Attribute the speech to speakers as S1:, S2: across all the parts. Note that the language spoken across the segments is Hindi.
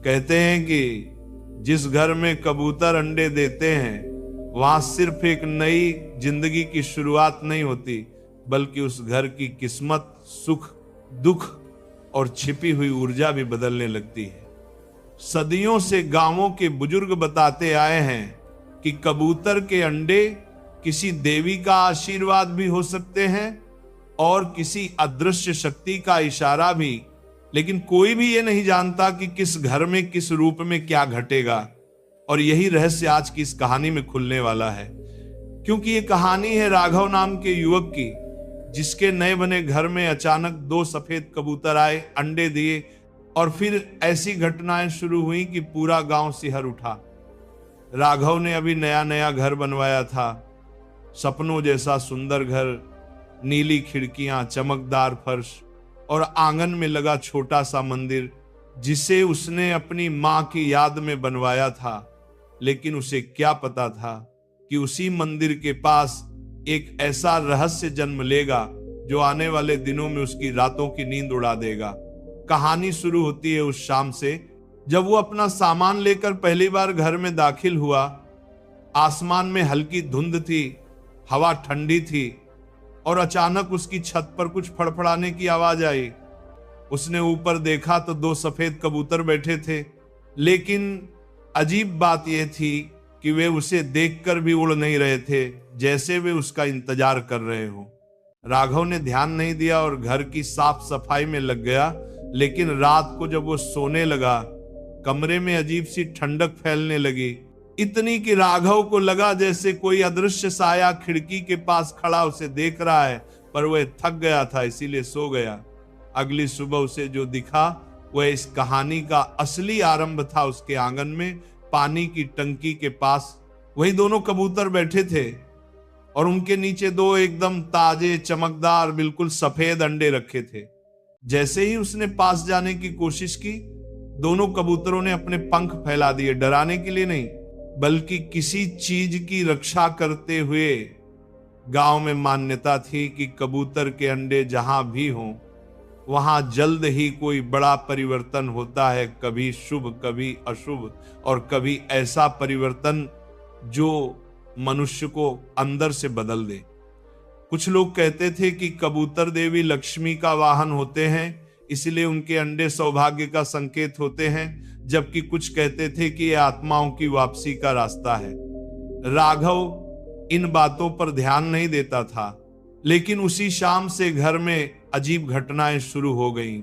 S1: कहते हैं कि जिस घर में कबूतर अंडे देते हैं वहां सिर्फ एक नई जिंदगी की शुरुआत नहीं होती, बल्कि उस घर की किस्मत, सुख, दुख और छिपी हुई ऊर्जा भी बदलने लगती है। सदियों से गांवों के बुजुर्ग बताते आए हैं कि कबूतर के अंडे किसी देवी का आशीर्वाद भी हो सकते हैं और किसी अदृश्य शक्ति का इशारा भी, लेकिन कोई भी ये नहीं जानता कि किस घर में किस रूप में क्या घटेगा। और यही रहस्य आज की इस कहानी में खुलने वाला है, क्योंकि ये कहानी है राघव नाम के युवक की, जिसके नए बने घर में अचानक 2 सफेद कबूतर आए, अंडे दिए और फिर ऐसी घटनाएं शुरू हुई कि पूरा गांव सिहर उठा। राघव ने अभी नया नया घर बनवाया था, सपनों जैसा सुंदर घर, नीली खिड़कियां, चमकदार फर्श और आंगन में लगा छोटा सा मंदिर, जिसे उसने अपनी मां की याद में बनवाया था। लेकिन उसे क्या पता था कि उसी मंदिर के पास एक ऐसा रहस्य जन्म लेगा जो आने वाले दिनों में उसकी रातों की नींद उड़ा देगा। कहानी शुरू होती है उस शाम से, जब वो अपना सामान लेकर पहली बार घर में दाखिल हुआ। आसमान में हल्की धुंध थी, हवा ठंडी थी और अचानक उसकी छत पर कुछ फड़फड़ाने की आवाज आई। उसने ऊपर देखा तो 2 सफेद कबूतर बैठे थे, लेकिन अजीब बात यह थी कि वे उसे देखकर भी उड़ नहीं रहे थे, जैसे वे उसका इंतजार कर रहे हो। राघव ने ध्यान नहीं दिया और घर की साफ सफाई में लग गया। लेकिन रात को जब वो सोने लगा, कमरे में अजीब सी ठंडक फैलने लगी, इतनी कि राघव को लगा जैसे कोई अदृश्य साया खिड़की के पास खड़ा उसे देख रहा है, पर वह थक गया था इसीलिए सो गया। अगली सुबह उसे जो दिखा वह इस कहानी का असली आरंभ था। उसके आंगन में पानी की टंकी के पास वही दोनों कबूतर बैठे थे और उनके नीचे 2 एकदम ताजे, चमकदार, बिल्कुल सफेद अंडे रखे थे। जैसे ही उसने पास जाने की कोशिश की, दोनों कबूतरों ने अपने पंख फैला दिए, डराने के लिए नहीं बल्कि किसी चीज की रक्षा करते हुए। गांव में मान्यता थी कि कबूतर के अंडे जहां भी हों वहां जल्द ही कोई बड़ा परिवर्तन होता है, कभी शुभ, कभी अशुभ और कभी ऐसा परिवर्तन जो मनुष्य को अंदर से बदल दे। कुछ लोग कहते थे कि कबूतर देवी लक्ष्मी का वाहन होते हैं, इसलिए उनके अंडे सौभाग्य का संकेत होते हैं, जबकि कुछ कहते थे कि ये आत्माओं की वापसी का रास्ता है। राघव इन बातों पर ध्यान नहीं देता था, लेकिन उसी शाम से घर में अजीब घटनाएं शुरू हो गईं।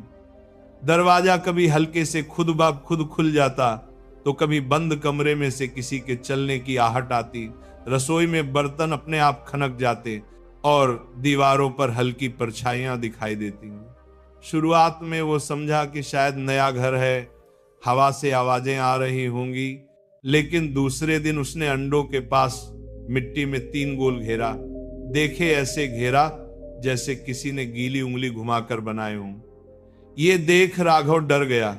S1: दरवाजा कभी हल्के से खुद ब खुद खुल जाता, तो कभी बंद कमरे में से किसी के चलने की आहट आती, रसोई में बर्तन अपने आप खनक जाते और दीवारों पर हल्की परछाइयां दिखाई देती। शुरुआत में वो समझा कि शायद नया घर है, हवा से आवाजें आ रही होंगी, लेकिन दूसरे दिन उसने अंडों के पास मिट्टी में 3 गोल घेरा देखे, ऐसे घेरा जैसे किसी ने गीली उंगली घुमाकर बनाए हों। ये देख राघव डर गया,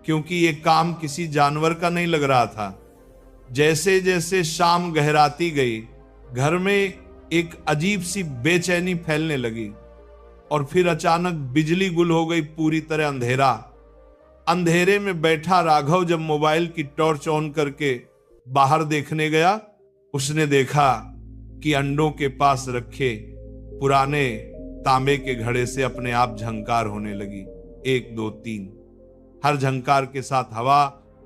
S1: क्योंकि ये काम किसी जानवर का नहीं लग रहा था। जैसे जैसे शाम गहराती गई, घर में एक अजीब सी बेचैनी फैलने लगी और फिर अचानक बिजली गुल हो गई, पूरी तरह अंधेरा। अंधेरे में बैठा राघव जब मोबाइल की टॉर्च ऑन करके बाहर देखने गया, उसने देखा कि अंडों के पास रखे पुराने तांबे के घड़े से अपने आप झंकार होने लगी। 1 2 3, हर झंकार के साथ हवा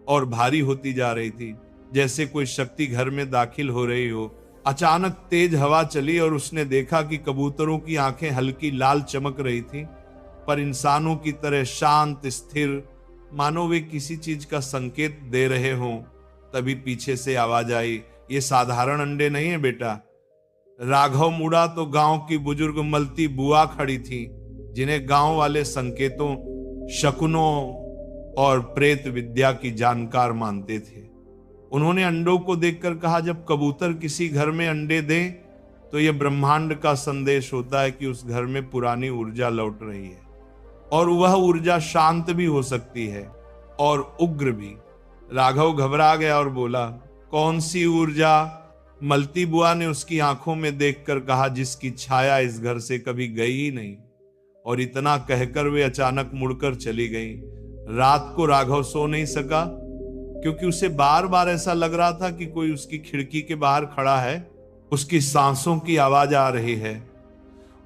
S1: और भारी होती जा रही थी, जैसे कोई शक्ति घर में दाखिल हो रही हो। अचानक तेज हवा चली और उसने देखा कि कबूतरों की आंखें हल्की लाल चमक रही थी, पर इंसानों की तरह शांत, स्थिर, मानो वे किसी चीज का संकेत दे रहे हों। तभी पीछे से आवाज आई, ये साधारण अंडे नहीं है बेटा। राघव मुड़ा तो गांव की बुजुर्ग मलती बुआ खड़ी थी, जिन्हें गांव वाले संकेतों, शकुनों और प्रेत विद्या की जानकार मानते थे। उन्होंने अंडों को देखकर कहा, जब कबूतर किसी घर में अंडे दें तो यह ब्रह्मांड का संदेश होता है कि उस घर में पुरानी ऊर्जा लौट रही है, और वह ऊर्जा शांत भी हो सकती है और उग्र भी। राघव घबरा गया और बोला, कौन सी ऊर्जा? मलती बुआ ने उसकी आंखों में देखकर कहा, जिसकी छाया इस घर से कभी गई ही नहीं। और इतना कहकर वे अचानक मुड़कर चली गईं। रात को राघव सो नहीं सका, क्योंकि उसे बार बार ऐसा लग रहा था कि कोई उसकी खिड़की के बाहर खड़ा है, उसकी सांसों की आवाज आ रही है।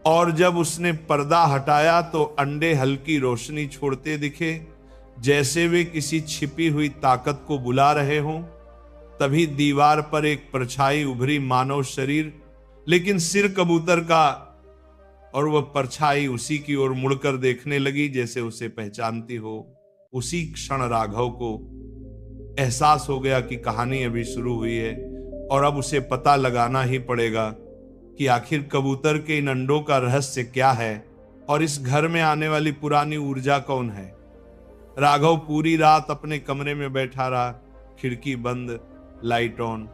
S1: और जब उसने पर्दा हटाया तो अंडे हल्की रोशनी छोड़ते दिखे, जैसे वे किसी छिपी हुई ताकत को बुला रहे हों। तभी दीवार पर एक परछाई उभरी, मानव शरीर, लेकिन सिर कबूतर का, और वह परछाई उसी की ओर मुड़कर देखने लगी जैसे उसे पहचानती हो। उसी क्षण राघव को एहसास हो गया कि कहानी अभी शुरू हुई है और अब उसे पता लगाना ही पड़ेगा कि आखिर कबूतर के इन अंडों का रहस्य क्या है और इस घर में आने वाली पुरानी ऊर्जा कौन है। राघव पूरी रात अपने कमरे में बैठा रहा, खिड़की बंद, लाइट ऑन,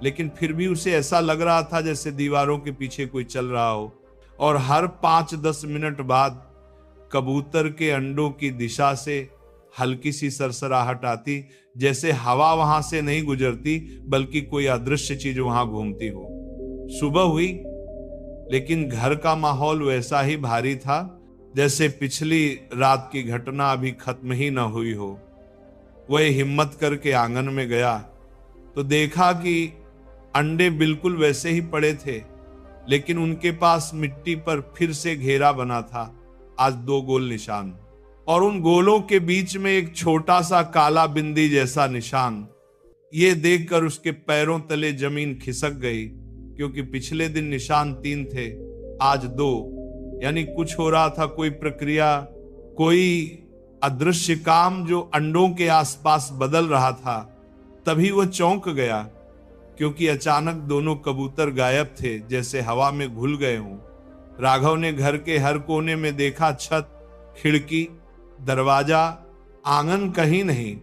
S1: लेकिन फिर भी उसे ऐसा लग रहा था जैसे दीवारों के पीछे कोई चल रहा हो। और हर 5-10 मिनट बाद कबूतर के अंडों की दिशा से हल्की सी सरसराहट आती, जैसे हवा वहां से नहीं गुजरती बल्कि कोई अदृश्य चीज वहां घूमती हो। सुबह हुई, लेकिन घर का माहौल वैसा ही भारी था जैसे पिछली रात की घटना अभी खत्म ही न हुई हो। वह हिम्मत करके आंगन में गया तो देखा कि अंडे बिल्कुल वैसे ही पड़े थे, लेकिन उनके पास मिट्टी पर फिर से घेरा बना था, आज 2 गोल निशान, और उन गोलों के बीच में एक छोटा सा काला बिंदी जैसा निशान। ये देखकर उसके पैरों तले जमीन खिसक गई, क्योंकि पिछले दिन निशान 3 थे, आज 2, यानी कुछ हो रहा था, कोई प्रक्रिया, कोई अदृश्य काम जो अंडों के आसपास बदल रहा था। तभी वह चौंक गया, क्योंकि अचानक दोनों कबूतर गायब थे, जैसे हवा में घुल गए हों। राघव ने घर के हर कोने में देखा, छत, खिड़की, दरवाजा, आंगन कहीं नहीं,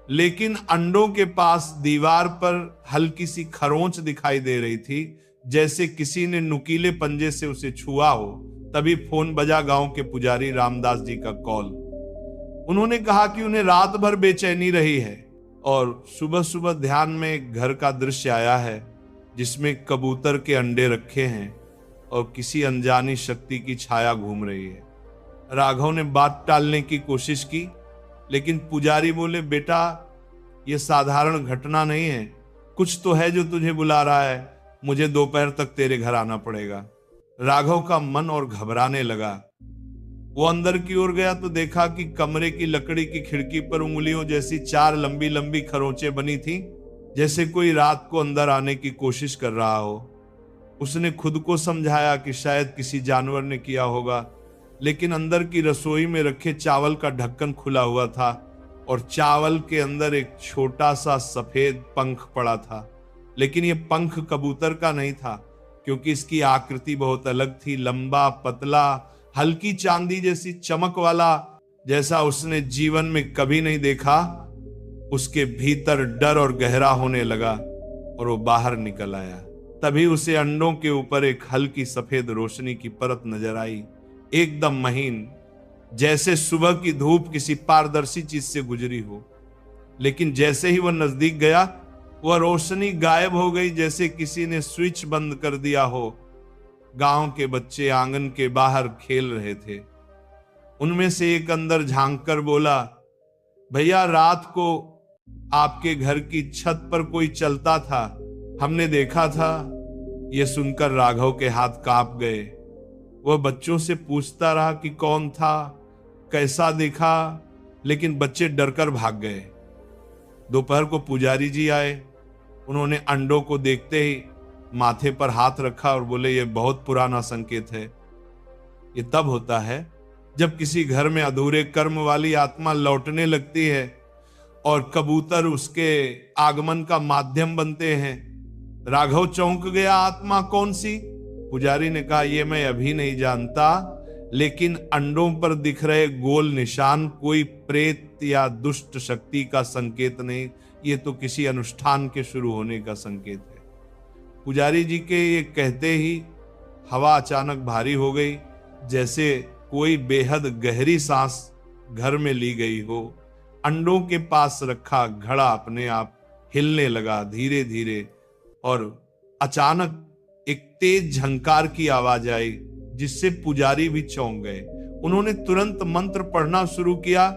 S1: लेकिन अंडों के पास दीवार पर हल्की सी खरोंच दिखाई दे रही थी, जैसे किसी ने नुकीले पंजे से उसे छुआ हो। तभी फोन बजा, गांव के पुजारी रामदास जी का कॉल। उन्होंने कहा कि उन्हें रात भर बेचैनी रही है और सुबह सुबह ध्यान में एक घर का दृश्य आया है जिसमें कबूतर के अंडे रखे हैं और किसी अनजानी शक्ति की छाया घूम रही है। राघव ने बात टालने की कोशिश की, लेकिन पुजारी बोले, बेटा यह साधारण घटना नहीं है, कुछ तो है जो तुझे बुला रहा है, मुझे दोपहर तक तेरे घर आना पड़ेगा। राघव का मन और घबराने लगा। वो अंदर की ओर गया तो देखा कि कमरे की लकड़ी की खिड़की पर उंगलियों जैसी 4 लंबी लंबी खरोंचें बनी थी, जैसे कोई रात को अंदर आने की कोशिश कर रहा हो। उसने खुद को समझाया कि शायद किसी जानवर ने किया होगा, लेकिन अंदर की रसोई में रखे चावल का ढक्कन खुला हुआ था और चावल के अंदर एक छोटा सा सफेद पंख पड़ा था। लेकिन यह पंख कबूतर का नहीं था, क्योंकि इसकी आकृति बहुत अलग थी, लंबा, पतला, हल्की चांदी जैसी चमक वाला, जैसा उसने जीवन में कभी नहीं देखा। उसके भीतर डर और गहरा होने लगा और वो बाहर निकल आया। तभी उसे अंडों के ऊपर एक हल्की सफेद रोशनी की परत नजर आई, एकदम महीन, जैसे सुबह की धूप किसी पारदर्शी चीज से गुजरी हो। लेकिन जैसे ही वह नजदीक गया, वह रोशनी गायब हो गई, जैसे किसी ने स्विच बंद कर दिया हो। गांव के बच्चे आंगन के बाहर खेल रहे थे। उनमें से एक अंदर झांककर बोला, भैया रात को आपके घर की छत पर कोई चलता था, हमने देखा था। यह सुनकर राघव के हाथ कांप गए। वह बच्चों से पूछता रहा कि कौन था, कैसा दिखा, लेकिन बच्चे डरकर भाग गए। दोपहर को पुजारी जी आए। उन्होंने अंडों को देखते ही माथे पर हाथ रखा और बोले, यह बहुत पुराना संकेत है। यह तब होता है जब किसी घर में अधूरे कर्म वाली आत्मा लौटने लगती है और कबूतर उसके आगमन का माध्यम बनते हैं। राघव चौंक गया, आत्मा कौन सी? पुजारी ने कहा, यह मैं अभी नहीं जानता, लेकिन अंडों पर दिख रहे गोल निशान कोई प्रेत या दुष्ट शक्ति का संकेत नहीं, ये तो किसी अनुष्ठान के शुरू होने का संकेत है। पुजारी जी के ये कहते ही हवा अचानक भारी हो गई, जैसे कोई बेहद गहरी सांस घर में ली गई हो। अंडों के पास रखा घड़ा अपने आप हिलने लगा धीरे धीरे, और अचानक एक तेज झंकार की आवाज आई, जिससे पुजारी भी चौंक गए। उन्होंने तुरंत मंत्र पढ़ना शुरू किया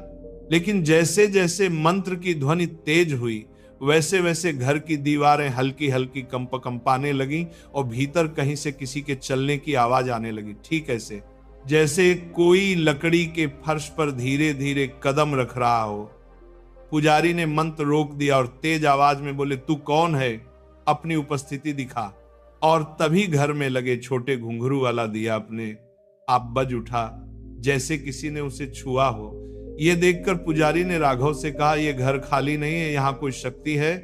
S1: लेकिन जैसे जैसे मंत्र की ध्वनि तेज हुई, वैसे वैसे घर की दीवारें हल्की हल्की कंपाने लगी और भीतर कहीं से किसी के चलने की आवाज आने लगी। ठीक ऐसे जैसे कोई लकड़ी के फर्श पर धीरे धीरे कदम रख रहा हो। पुजारी ने मंत्र रोक दिया और तेज आवाज में बोले, तू कौन है, अपनी उपस्थिति दिखा। और तभी घर में लगे छोटे घुंघरू वाला दिया अपने आप बज उठा, जैसे किसी ने उसे छुआ हो। यह देखकर पुजारी ने राघव से कहा, यह घर खाली नहीं है, यहाँ कोई शक्ति है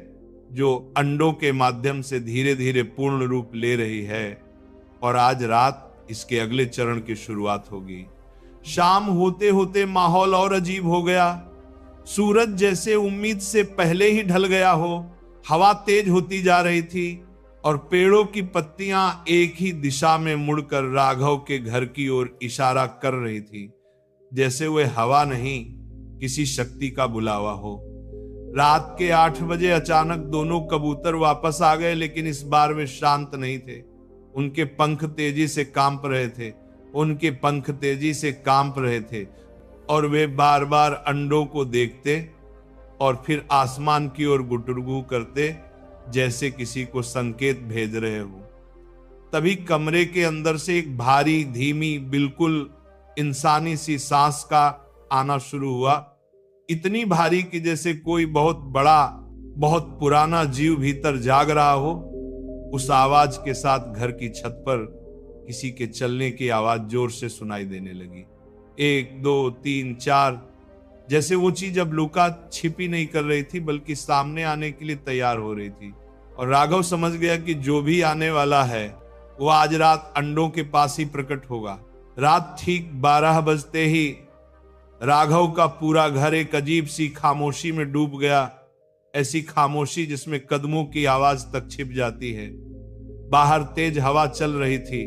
S1: जो अंडों के माध्यम से धीरे धीरे पूर्ण रूप ले रही है और आज रात इसके अगले चरण की शुरुआत होगी। शाम होते होते माहौल और अजीब हो गया। सूरज जैसे उम्मीद से पहले ही ढल गया हो। हवा तेज होती जा रही थी और पेड़ों की पत्तियां एक ही दिशा में मुड़कर राघव के घर की ओर इशारा कर रही थी, जैसे वह हवा नहीं किसी शक्ति का बुलावा हो। रात के 8 बजे अचानक दोनों कबूतर वापस आ गए, लेकिन इस बार वे शांत नहीं थे। उनके पंख तेजी से कांप रहे थे और वे बार बार अंडों को देखते और फिर आसमान की ओर गुटुरगू करते, जैसे किसी को संकेत भेज रहे हो। तभी कमरे के अंदर से एक भारी, धीमी, बिल्कुल इंसानी सी सांस का आना शुरू हुआ। इतनी भारी कि जैसे कोई बहुत बड़ा, बहुत पुराना जीव भीतर जाग रहा हो। उस आवाज के साथ घर की छत पर किसी के चलने की आवाज जोर से सुनाई देने लगी। 1 2 3 4, जैसे वो चीज अब लुका छिपी नहीं कर रही थी, बल्कि सामने आने के लिए तैयार हो रही थी। और राघव समझ गया कि जो भी आने वाला है वो आज रात अंडों के पास ही प्रकट होगा। रात ठीक 12 बजते ही राघव का पूरा घर एक अजीब सी खामोशी में डूब गया। ऐसी खामोशी जिसमें कदमों की आवाज तक छिप जाती है। बाहर तेज हवा चल रही थी,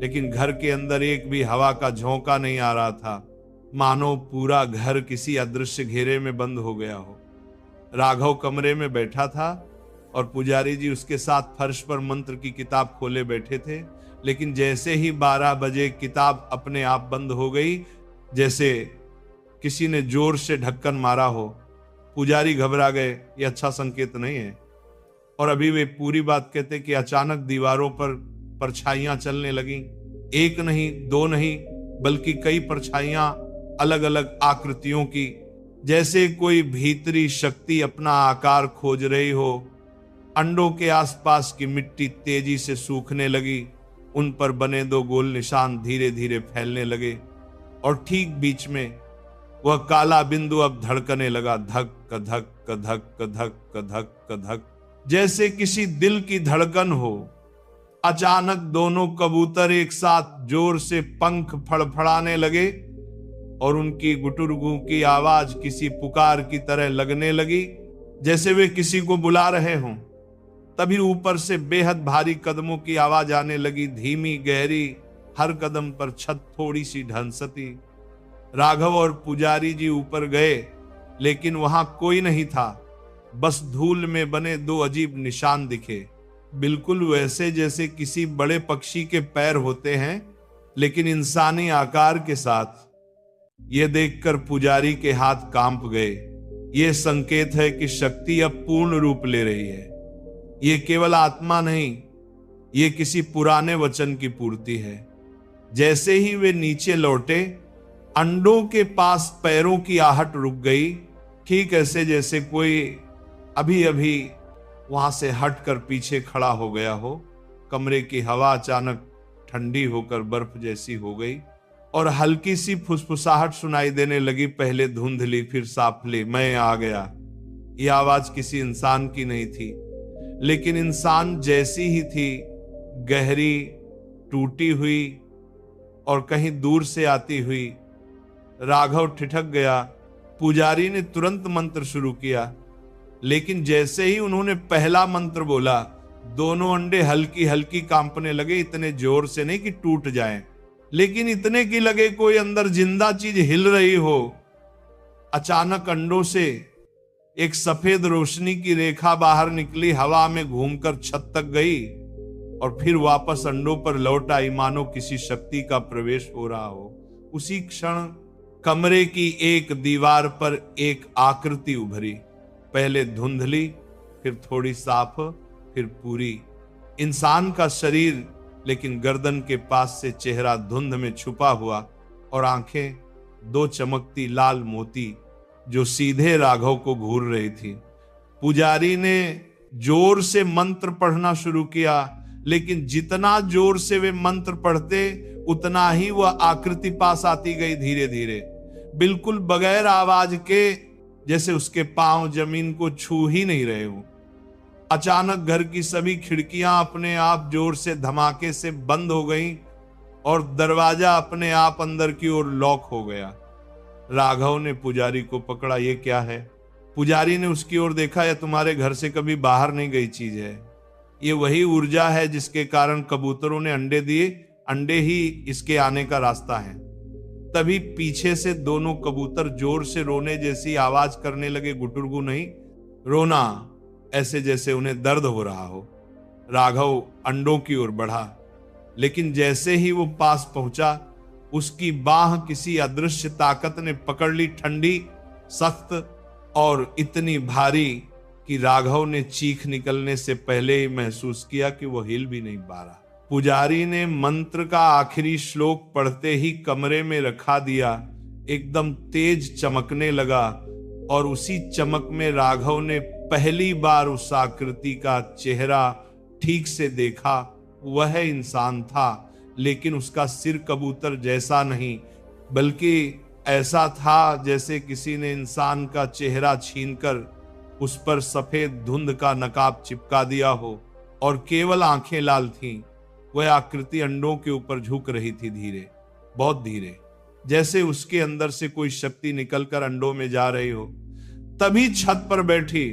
S1: लेकिन घर के अंदर एक भी हवा का झोंका नहीं आ रहा था, मानो पूरा घर किसी अदृश्य घेरे में बंद हो गया हो। राघव कमरे में बैठा था और पुजारी जी उसके साथ फर्श पर मंत्र की किताब खोले बैठे थे, लेकिन जैसे ही 12 बजे किताब अपने आप बंद हो गई, जैसे किसी ने जोर से ढक्कन मारा हो। पुजारी घबरा गए, ये अच्छा संकेत नहीं है। और अभी वे पूरी बात कहते कि अचानक दीवारों पर परछाइयां चलने लगी। 1 नहीं 2 नहीं, बल्कि कई परछाइयां अलग अलग आकृतियों की, जैसे कोई भीतरी शक्ति अपना आकार खोज रही हो। अंडों के आसपास की मिट्टी तेजी से सूखने लगी। उन पर बने 2 गोल निशान धीरे धीरे फैलने लगे और ठीक बीच में वह काला बिंदु अब धड़कने लगा, धक धक धक धक धक धक, जैसे किसी दिल की धड़कन हो। अचानक दोनों कबूतर एक साथ जोर से पंख फड़फड़ाने लगे और उनकी गुटुरगू की आवाज किसी पुकार की तरह लगने लगी, जैसे वे किसी को बुला रहे हों। तभी ऊपर से बेहद भारी कदमों की आवाज आने लगी, धीमी, गहरी। हर कदम पर छत थोड़ी सी ढंसती। राघव और पुजारी जी ऊपर गए, लेकिन वहां कोई नहीं था। बस धूल में बने 2 अजीब निशान दिखे, बिल्कुल वैसे जैसे किसी बड़े पक्षी के पैर होते हैं, लेकिन इंसानी आकार के साथ। यह देखकर पुजारी के हाथ कांप गए। यह संकेत है कि शक्ति अब पूर्ण रूप ले रही है। यह केवल आत्मा नहीं, यह किसी पुराने वचन की पूर्ति है। जैसे ही वे नीचे लौटे, अंडों के पास पैरों की आहट रुक गई, ठीक ऐसे जैसे कोई अभी अभी वहां से हटकर पीछे खड़ा हो गया हो। कमरे की हवा अचानक ठंडी होकर बर्फ जैसी हो गई और हल्की सी फुसफुसाहट सुनाई देने लगी, पहले धुंधली फिर साफली। मैं आ गया। यह आवाज किसी इंसान की नहीं थी, लेकिन इंसान जैसी ही थी, गहरी, टूटी हुई और कहीं दूर से आती हुई। राघव ठिठक गया। पुजारी ने तुरंत मंत्र शुरू किया, लेकिन जैसे ही उन्होंने पहला मंत्र बोला, दोनों अंडे हल्की हल्की कांपने लगे। इतने जोर से नहीं कि टूट जाएं, लेकिन इतने की लगे कोई अंदर जिंदा चीज हिल रही हो। अचानक अंडों से एक सफेद रोशनी की रेखा बाहर निकली, हवा में घूमकर छत तक गई और फिर वापस अंडों पर लौट आई, मानो किसी शक्ति का प्रवेश हो रहा हो। उसी क्षण कमरे की एक दीवार पर एक आकृति उभरी, पहले धुंधली, फिर थोड़ी साफ, फिर पूरी। इंसान का शरीर, लेकिन गर्दन के पास से चेहरा धुंध में छुपा हुआ और आंखें दो चमकती लाल मोती जो सीधे राघव को घूर रही थी। पुजारी ने जोर से मंत्र पढ़ना शुरू किया, लेकिन जितना जोर से वे मंत्र पढ़ते उतना ही वह आकृति पास आती गई, धीरे धीरे, बिल्कुल बगैर आवाज के, जैसे उसके पांव जमीन को छू ही नहीं रहे हो। अचानक घर की सभी खिड़कियां अपने आप जोर से धमाके से बंद हो गईं और दरवाजा अपने आप अंदर की ओर लॉक हो गया। राघव ने पुजारी को पकड़ा, ये क्या है? पुजारी ने उसकी ओर देखा, यह तुम्हारे घर से कभी बाहर नहीं गई चीज है। ये वही ऊर्जा है जिसके कारण कबूतरों ने अंडे दिए, अंडे ही इसके आने का रास्ता है। तभी पीछे से दोनों कबूतर जोर से रोने जैसी आवाज करने लगे, गुटुरगु नहीं, रोना, ऐसे जैसे उन्हें दर्द हो रहा हो। राघव अंडों की ओर बढ़ा, लेकिन जैसे ही वो पास पहुंचा, उसकी बाह किसी अदृश्य ताकत ने पकड़ ली, ठंडी, सख्त और इतनी भारी कि राघव ने चीख निकलने से पहले ही महसूस किया कि वो हिल भी नहीं पा रहा। पुजारी ने मंत्र का आखिरी श्लोक पढ़ते ही कमरे में रखा दिया एकदम तेज चमकने लगा, और उसी चमक में राघव ने पहली बार उस आकृति का चेहरा ठीक से देखा। वह इंसान था, लेकिन उसका सिर कबूतर जैसा नहीं, बल्कि ऐसा था जैसे किसी ने इंसान का चेहरा छीनकर उस पर सफेद धुंध का नकाब चिपका दिया हो, और केवल आंखें लाल थीं। वह आकृति अंडों के ऊपर झुक रही थी, धीरे, बहुत धीरे, जैसे उसके अंदर से कोई शक्ति निकलकर अंडों में जा रही हो। तभी छत पर बैठी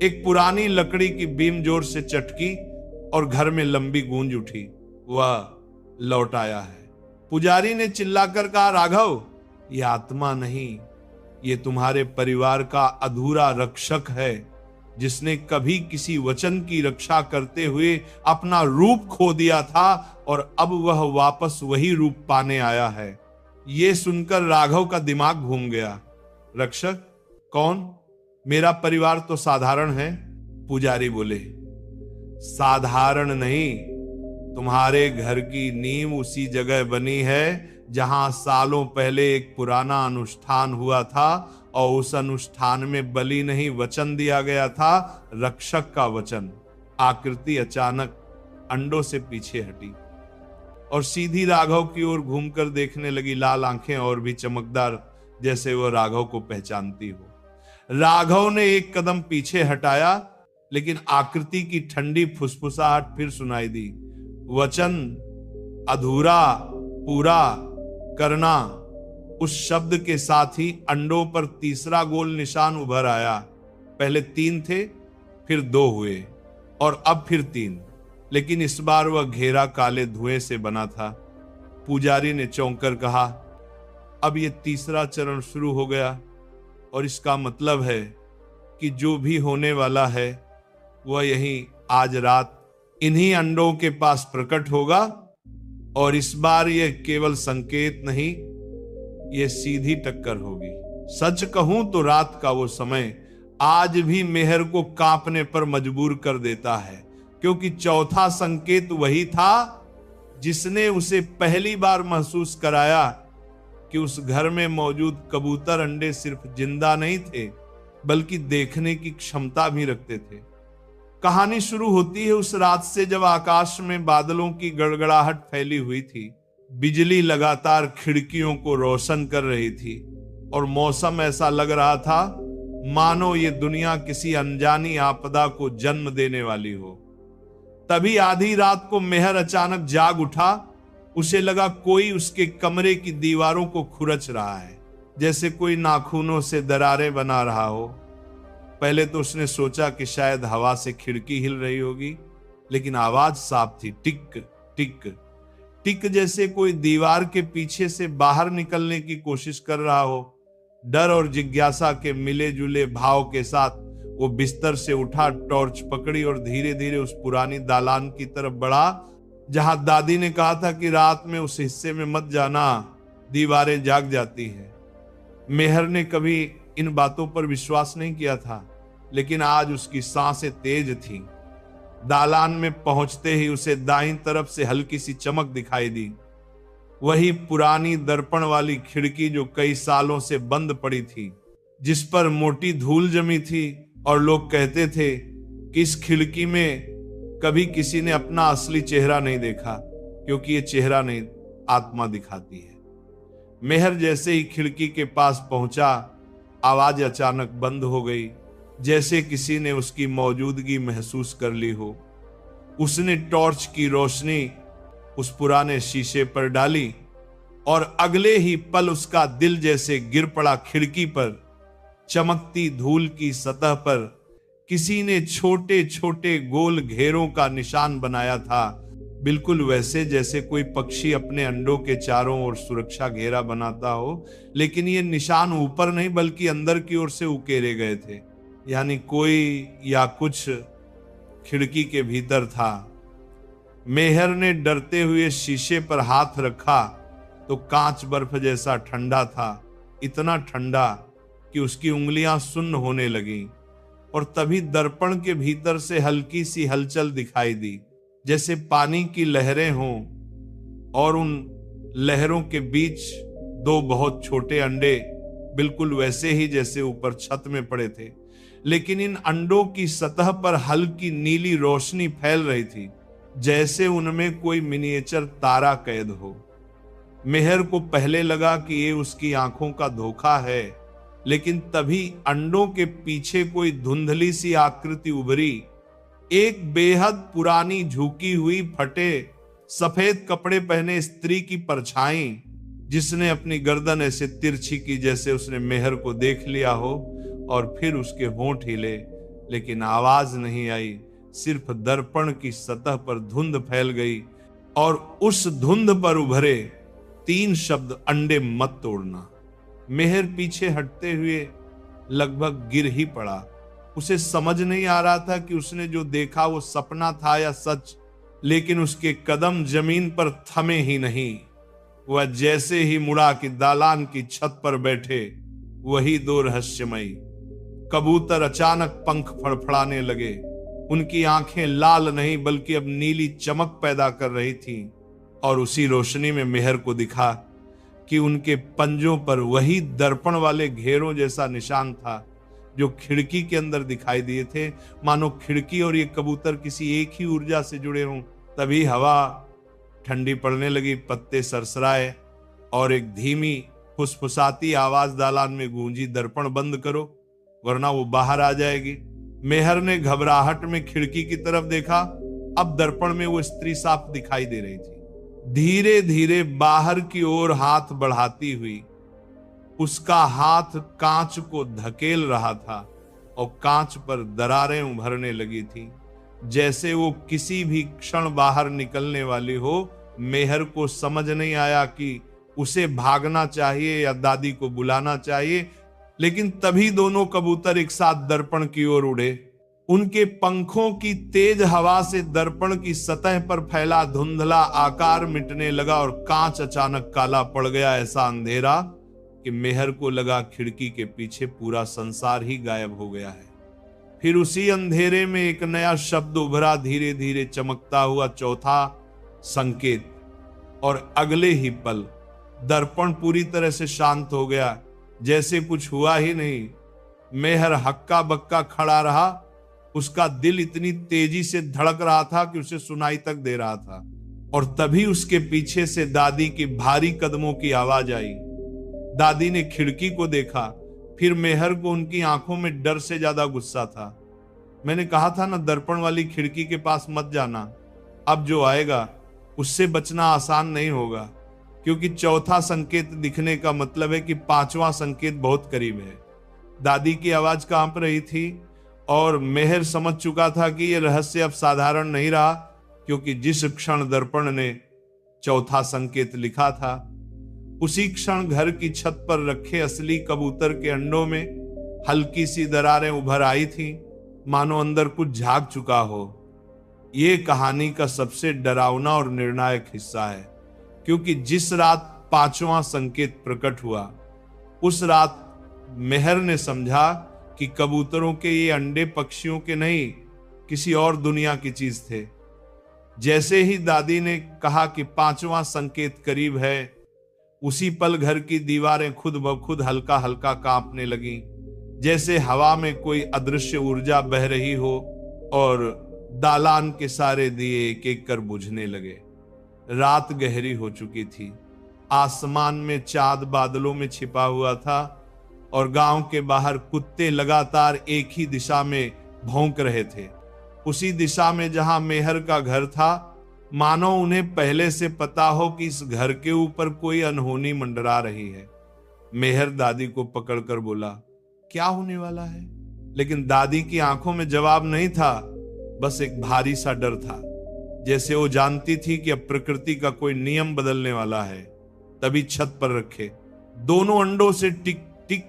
S1: एक पुरानी लकड़ी की बीम जोर से चटकी और घर में लंबी गूंज उठी, वह लौट आया है। पुजारी ने चिल्लाकर कहा, राघव, यह आत्मा नहीं, ये तुम्हारे परिवार का अधूरा रक्षक है, जिसने कभी किसी वचन की रक्षा करते हुए अपना रूप खो दिया था और अब वह वापस वही रूप पाने आया है। ये सुनकर राघव का दिमाग घूम गया। रक्षक? कौन? मेरा परिवार तो साधारण है। पुजारी बोले, साधारण नहीं, तुम्हारे घर की नींव उसी जगह बनी है जहां सालों पहले एक पुराना अनुष्ठान हुआ था, और उस अनुष्ठान में बलि नहीं, वचन दिया गया था, रक्षक का वचन। आकृति अचानक अंडों से पीछे हटी और सीधी राघव की ओर घूमकर देखने लगी, लाल आंखें और भी चमकदार, जैसे वह राघव को पहचानती हो। राघव ने एक कदम पीछे हटाया, लेकिन आकृति की ठंडी फुसफुसाहट फिर सुनाई दी, वचन अधूरा पूरा करना। उस शब्द के साथ ही अंडों पर तीसरा गोल निशान उभर आया। पहले 3 थे, फिर 2 हुए और अब फिर 3, लेकिन इस बार वह घेरा काले धुएं से बना था। पुजारी ने चौंक कर कहा, अब यह तीसरा चरण शुरू हो गया, और इसका मतलब है कि जो भी होने वाला है वह यहीं आज रात इन्हीं अंडों के पास प्रकट होगा। और इस बार यह केवल संकेत नहीं, यह सीधी टक्कर होगी। सच कहूं तो रात का वो समय आज भी मेहर को कांपने पर मजबूर कर देता है, क्योंकि चौथा संकेत वही था जिसने उसे पहली बार महसूस कराया कि उस घर में मौजूद कबूतर अंडे सिर्फ जिंदा नहीं थे, बल्कि देखने की क्षमता भी रखते थे। कहानी शुरू होती है उस रात से जब आकाश में बादलों की गड़गड़ाहट फैली हुई थी, बिजली लगातार खिड़कियों को रोशन कर रही थी और मौसम ऐसा लग रहा था मानो ये दुनिया किसी अनजानी आपदा को जन्म देने वाली हो। तभी आधी रात को मेहर अचानक जाग उठा। उसे लगा कोई उसके कमरे की दीवारों को खुरच रहा है, जैसे कोई नाखूनों से दरारें बना रहा हो। पहले तो उसने सोचा कि शायद हवा से खिड़की हिल रही होगी, लेकिन आवाज साफ थी, टिक टिक टिक, जैसे कोई दीवार के पीछे से बाहर निकलने की कोशिश कर रहा हो। डर और जिज्ञासा के मिले जुले भाव के साथ वो बिस्तर से उठा, टॉर्च पकड़ी और धीरे धीरे उस पुरानी दालान की तरफ बढ़ा जहां दादी ने कहा था कि रात में उस हिस्से में मत जाना, दीवारें जाग जाती हैं। मेहर ने कभी इन बातों पर विश्वास नहीं किया था, लेकिन आज उसकी सांसें तेज थीं। दालान में पहुंचते ही उसे दाईं तरफ से हल्की सी चमक दिखाई दी। वही पुरानी दर्पण वाली खिड़की जो कई सालों से बंद पड़ी थी, जिस पर मोटी धूल जमी थी और लोग कहते थे कि इस खिड़की में कभी किसी ने अपना असली चेहरा नहीं देखा, क्योंकि ये चेहरा नहीं, आत्मा दिखाती है। मेहर जैसे ही खिड़की के पास पहुंचा, आवाज अचानक बंद हो गई, जैसे किसी ने उसकी मौजूदगी महसूस कर ली हो। उसने टॉर्च की रोशनी उस पुराने शीशे पर डाली और अगले ही पल उसका दिल जैसे गिर पड़ा। खिड़की पर चमकती धूल की सतह पर किसी ने छोटे छोटे गोल घेरों का निशान बनाया था, बिल्कुल वैसे जैसे कोई पक्षी अपने अंडों के चारों ओर सुरक्षा घेरा बनाता हो, लेकिन ये निशान ऊपर नहीं बल्कि अंदर की ओर से उकेरे गए थे। यानी कोई या कुछ खिड़की के भीतर था। मेहर ने डरते हुए शीशे पर हाथ रखा तो कांच बर्फ जैसा ठंडा था, इतना ठंडा कि उसकी उंगलियां सुन्न होने लगीं। और तभी दर्पण के भीतर से हल्की सी हलचल दिखाई दी, जैसे पानी की लहरें हों, और उन लहरों के बीच दो बहुत छोटे अंडे, बिल्कुल वैसे ही जैसे ऊपर छत में पड़े थे, लेकिन इन अंडों की सतह पर हल्की नीली रोशनी फैल रही थी, जैसे उनमें कोई मिनिएचर तारा कैद हो। मेहर को पहले लगा कि ये उसकी आंखों का धोखा है, लेकिन तभी अंडों के पीछे कोई धुंधली सी आकृति उभरी। एक बेहद पुरानी झुकी हुई फटे सफेद कपड़े पहने स्त्री की परछाई, जिसने अपनी गर्दन ऐसे तिरछी की जैसे उसने मेहर को देख लिया हो, और फिर उसके होंठ हिले, लेकिन आवाज नहीं आई। सिर्फ दर्पण की सतह पर धुंध फैल गई और उस धुंध पर उभरे 3 शब्द, अंडे मत तोड़ना। मेहर पीछे हटते हुए लगभग गिर ही पड़ा। उसे समझ नहीं आ रहा था कि उसने जो देखा वो सपना था या सच, लेकिन उसके कदम जमीन पर थमे ही नहीं। वह जैसे ही मुड़ा कि दालान की छत पर बैठे वही 2 रहस्यमयी कबूतर अचानक पंख फड़फड़ाने लगे। उनकी आंखें लाल नहीं बल्कि अब नीली चमक पैदा कर रही थीं, और उसी रोशनी में मेहर को दिखा कि उनके पंजों पर वही दर्पण वाले घेरों जैसा निशान था जो खिड़की के अंदर दिखाई दिए थे, मानो खिड़की और ये कबूतर किसी एक ही ऊर्जा से जुड़े हों। तभी हवा ठंडी पड़ने लगी, पत्ते सरसराए और एक धीमी फुसफुसाती आवाज दालान में गूंजी, दर्पण बंद करो वरना वो बाहर आ जाएगी। मेहर ने घबराहट में खिड़की की तरफ देखा। अब दर्पण में वो स्त्री साफ दिखाई दे रही थी। धीरे धीरे बाहर की ओर हाथ बढ़ाती हुई उसका हाथ कांच को धकेल रहा था और कांच पर दरारें उभरने लगी थी, जैसे वो किसी भी क्षण बाहर निकलने वाली हो। मेहर को समझ नहीं आया कि उसे भागना चाहिए या दादी को बुलाना चाहिए, लेकिन तभी दोनों कबूतर एक साथ दर्पण की ओर उड़े। उनके पंखों की तेज हवा से दर्पण की सतह पर फैला धुंधला आकार मिटने लगा और कांच अचानक काला पड़ गया। ऐसा अंधेरा कि मेहर को लगा खिड़की के पीछे पूरा संसार ही गायब हो गया है। फिर उसी अंधेरे में एक नया शब्द उभरा, धीरे धीरे चमकता हुआ, चौथा संकेत। और अगले ही पल दर्पण पूरी तरह से शांत हो गया, जैसे कुछ हुआ ही नहीं। मेहर हक्का बक्का खड़ा रहा। उसका दिल इतनी तेजी से धड़क रहा था कि उसे सुनाई तक दे रहा था। और तभी उसके पीछे से दादी की भारी कदमों की आवाज आई। दादी ने खिड़की को देखा, फिर मेहर को। उनकी आंखों में डर से ज्यादा गुस्सा था। मैंने कहा था ना, दर्पण वाली खिड़की के पास मत जाना। अब जो आएगा उससे बचना आसान नहीं होगा, क्योंकि चौथा संकेत दिखने का मतलब है कि 5वां संकेत बहुत करीब है। दादी की आवाज कांप रही थी और मेहर समझ चुका था कि यह रहस्य अब साधारण नहीं रहा, क्योंकि जिस क्षण दर्पण ने चौथा संकेत लिखा था, उसी क्षण घर की छत पर रखे असली कबूतर के अंडों में हल्की सी दरारें उभर आई थीं, मानो अंदर कुछ झाग चुका हो। यह कहानी का सबसे डरावना और निर्णायक हिस्सा है, क्योंकि जिस रात 5वां संकेत प्रकट हुआ, उस रात मेहर ने समझा कि कबूतरों के ये अंडे पक्षियों के नहीं, किसी और दुनिया की चीज थे। जैसे ही दादी ने कहा कि 5वां संकेत करीब है, उसी पल घर की दीवारें खुद ब खुद हल्का हल्का कांपने लगीं, जैसे हवा में कोई अदृश्य ऊर्जा बह रही हो, और दालान के सारे दिए एक एक कर बुझने लगे। रात गहरी हो चुकी थी। आसमान में चांद बादलों में छिपा हुआ था और गांव के बाहर कुत्ते लगातार एक ही दिशा में भौंक रहे थे, उसी दिशा में जहां मेहर का घर था। मानो उन्हें पहले से पता हो कि इस घर के ऊपर कोई अनहोनी मंडरा रही है। मेहर दादी को पकड़कर बोला, क्या होने वाला है? लेकिन दादी की आंखों में जवाब नहीं था, बस एक भारी सा डर था, जैसे वो जानती थी कि अब प्रकृति का कोई नियम बदलने वाला है। तभी छत पर रखे दोनों अंडों से टिक टिक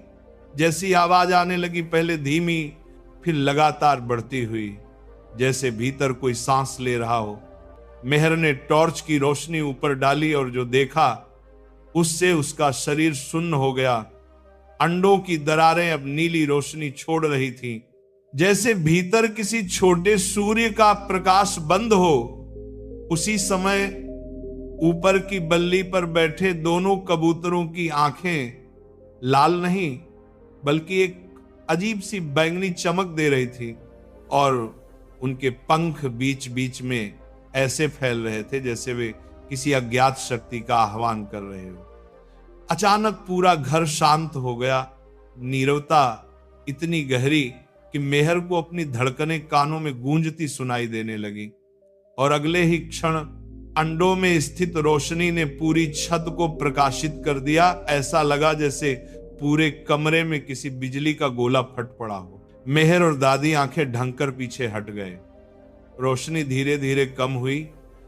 S1: जैसी आवाज आने लगी, पहले धीमी फिर लगातार बढ़ती हुई, जैसे भीतर कोई सांस ले रहा हो। मेहर ने टॉर्च की रोशनी ऊपर डाली और जो देखा उससे उसका शरीर सुन्न हो गया। अंडों की दरारें अब नीली रोशनी छोड़ रही थीं, जैसे भीतर किसी छोटे सूर्य का प्रकाश बंद हो। उसी समय ऊपर की बल्ली पर बैठे दोनों कबूतरों की आंखें लाल नहीं बल्कि एक अजीब सी बैंगनी चमक दे रही थी, और उनके पंख बीच बीच में ऐसे फैल रहे थे जैसे वे किसी अज्ञात शक्ति का आह्वान कर रहे हो। अचानक पूरा घर शांत हो गया। नीरवता इतनी गहरी कि मेहर को अपनी धड़कनें कानों में गूंजती सुनाई देने लगी, और अगले ही क्षण अंडों में स्थित रोशनी ने पूरी छत को प्रकाशित कर दिया। ऐसा लगा जैसे पूरे कमरे में किसी बिजली का गोला फट पड़ा हो। मेहर और दादी आंखें ढंककर पीछे हट गए। रोशनी धीरे धीरे कम हुई,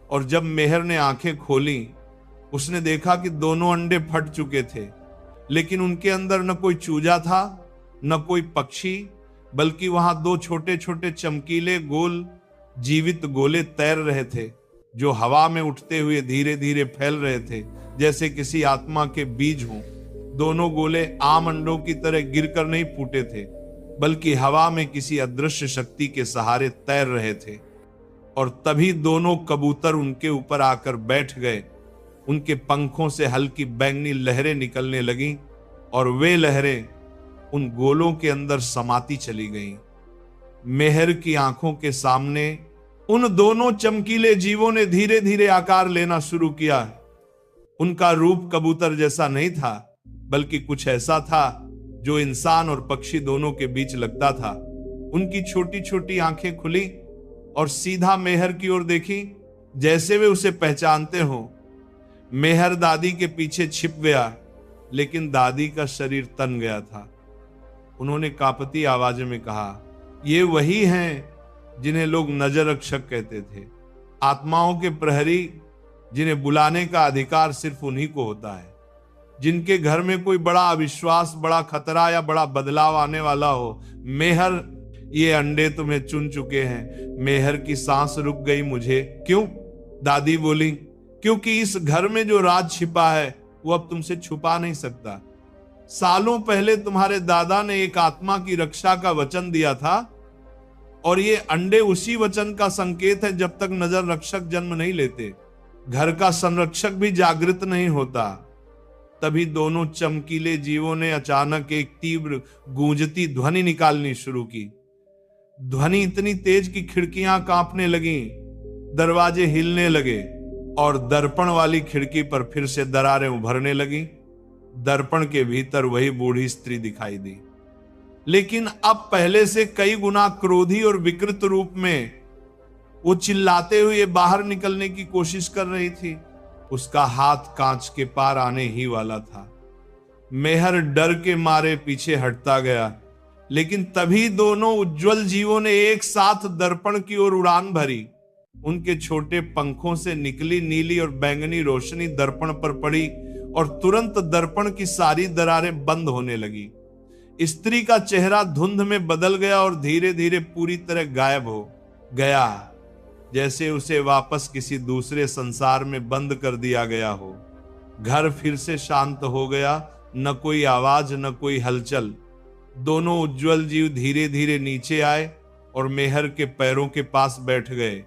S1: और जब मेहर ने आंखें खोली, उसने देखा कि दोनों अंडे फट चुके थे, लेकिन उनके अंदर न कोई चूजा था न कोई पक्षी, बल्कि वहां 2 छोटे छोटे चमकीले गोल जीवित गोले तैर रहे थे, जो हवा में उठते हुए धीरे धीरे फैल रहे थे, जैसे किसी आत्मा के बीज हों। दोनों गोले आम अंडों की तरह गिरकर नहीं फूटे थे, बल्कि हवा में किसी अदृश्य शक्ति के सहारे तैर रहे थे। और तभी दोनों कबूतर उनके ऊपर आकर बैठ गए। उनके पंखों से हल्की बैंगनी लहरें निकलने लगीं, और वे लहरें उन गोलों के अंदर समाती चली गईं। मेहर की आंखों के सामने उन दोनों चमकीले जीवों ने धीरे धीरे आकार लेना शुरू किया। उनका रूप कबूतर जैसा नहीं था, बल्कि कुछ ऐसा था जो इंसान और पक्षी दोनों के बीच लगता था। उनकी छोटी छोटी आंखें खुली और सीधा मेहर की ओर देखी, जैसे वे उसे पहचानते हो। मेहर दादी के पीछे छिप गया, लेकिन दादी का शरीर तन गया था। उन्होंने कांपती आवाज में कहा, ये वही हैं जिन्हें लोग नजर रक्षक कहते थे, आत्माओं के प्रहरी, जिन्हें बुलाने का अधिकार सिर्फ उन्हीं को होता है, जिनके घर में कोई बड़ा अविश्वास, बड़ा खतरा या बड़ा बदलाव आने वाला हो। मेहर, ये अंडे तुम्हें चुन चुके हैं। मेहर की सांस रुक गई। मुझे क्यों? दादी बोली, क्योंकि इस घर में जो राज छिपा है वो अब तुमसे छुपा नहीं सकता। सालों पहले तुम्हारे दादा ने एक आत्मा की रक्षा का वचन दिया था, और ये अंडे उसी वचन का संकेत है। जब तक नजर रक्षक जन्म नहीं लेते, घर का संरक्षक भी जागृत नहीं होता। तभी दोनों चमकीले जीवों ने अचानक एक तीव्र गूंजती ध्वनि निकालनी शुरू की। ध्वनि इतनी तेज कि खिड़कियां कांपने लगीं, दरवाजे हिलने लगे, और दर्पण वाली खिड़की पर फिर से दरारें उभरने लगीं। दर्पण के भीतर वही बूढ़ी स्त्री दिखाई दी, लेकिन अब पहले से कई गुना क्रोधी और विकृत रूप में। वो चिल्लाते हुए बाहर निकलने की कोशिश कर रही थी। उसका हाथ कांच के पार आने ही वाला था। मेहर डर के मारे पीछे हटता गया, लेकिन तभी दोनों उज्जवल जीवों ने एक साथ दर्पण की ओर उड़ान भरी। उनके छोटे पंखों से निकली नीली और बैंगनी रोशनी दर्पण पर पड़ी, और तुरंत दर्पण की सारी दरारें बंद होने लगी। स्त्री का चेहरा धुंध में बदल गया और धीरे धीरे पूरी तरह गायब हो गया, जैसे उसे वापस किसी दूसरे संसार में बंद कर दिया गया हो। घर फिर से शांत हो गया, न कोई आवाज न कोई हलचल, दोनों उज्जवल जीव धीरे धीरे नीचे आए और मेहर के पैरों के पास बैठ गए।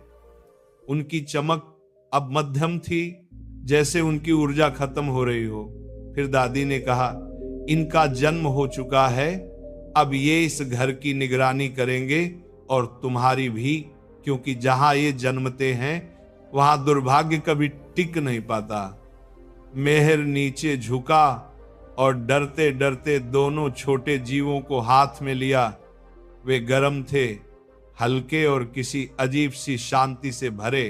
S1: उनकी चमक अब मध्यम थी, जैसे उनकी ऊर्जा खत्म हो रही हो। फिर दादी ने कहा, इनका जन्म हो चुका है, अब ये इस घर की निगरानी करेंगे और तुम्हारी भी, क्योंकि जहां ये जन्मते हैं वहां दुर्भाग्य कभी टिक नहीं पाता। मेहर नीचे झुका और डरते डरते दोनों छोटे जीवों को हाथ में लिया। वे गर्म थे, हल्के और किसी अजीब सी शांति से भरे।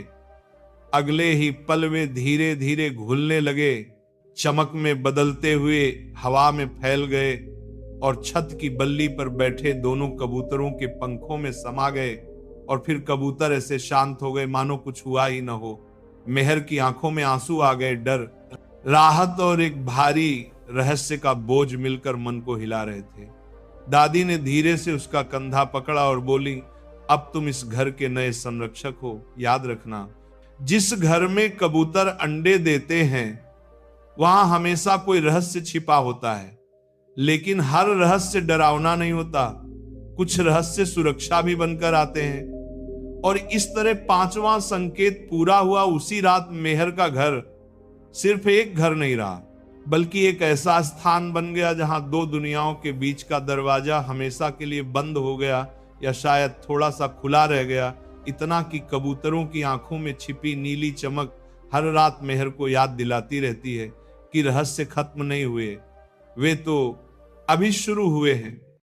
S1: अगले ही पल वे धीरे धीरे घुलने लगे, चमक में बदलते हुए हवा में फैल गए और छत की बल्ली पर बैठे दोनों कबूतरों के पंखों में समा गए। और फिर कबूतर ऐसे शांत हो गए मानो कुछ हुआ ही न हो। मेहर की आंखों में आंसू आ गए। डर, राहत और एक भारी रहस्य का बोझ मिलकर मन को हिला रहे थे। दादी ने धीरे से उसका कंधा पकड़ा और बोली, अब तुम इस घर के नए संरक्षक हो। याद रखना, जिस घर में कबूतर अंडे देते हैं वहां हमेशा कोई रहस्य छिपा होता है, लेकिन हर रहस्य डरावना नहीं होता। कुछ रहस्य सुरक्षा भी बनकर आते हैं। और इस तरह पांचवा संकेत पूरा हुआ उसी रात। मेहर का घर सिर्फ एक घर नहीं रहा, बल्कि एक ऐसा स्थान बन गया जहां दो दुनियाओं के बीच का दरवाजा हमेशा के लिए बंद हो गया, या शायद थोड़ा सा खुला रह गया। इतना कि कबूतरों की आंखों में छिपी नीली चमक हर रात मेहर को याद दिलाती रहती है कि रहस्य खत्म नहीं हुए, वे तो अभी शुरू हुए हैं।